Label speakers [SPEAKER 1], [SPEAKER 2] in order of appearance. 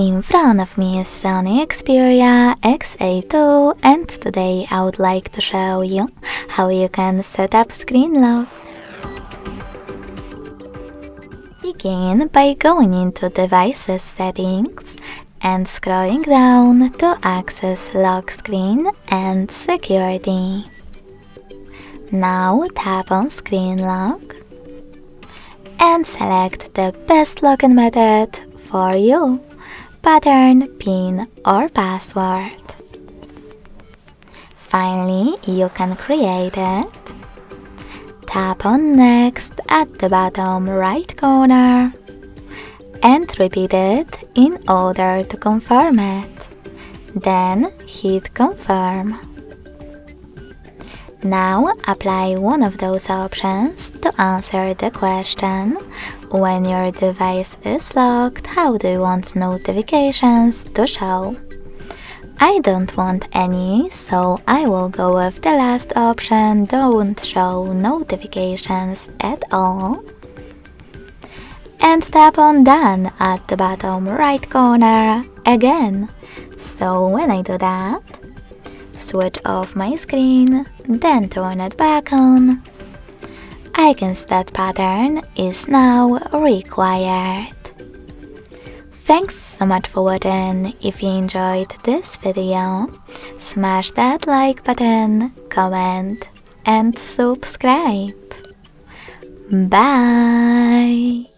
[SPEAKER 1] In front of me is SONY Xperia XA2 and today I would like to show you how you can set up screen lock. Begin by going into Devices Settings and scrolling down to access Lock Screen and Security. Now tap on Screen Lock and select the best login method for you. Pattern, PIN or password. Finally, you can create it. Tap on Next at the bottom right corner and repeat it in order to confirm it. Then hit Confirm. Now apply one of those options to answer the question: when your device is locked, how do you want notifications to show? I don't want any, so I will go with the last option, don't show notifications at all. And tap on Done at the bottom right corner again. So when I do that, switch off my screen, then turn it back on. I can see that pattern is now required. Thanks so much for watching. If you enjoyed this video, smash that like button, comment and subscribe. Bye!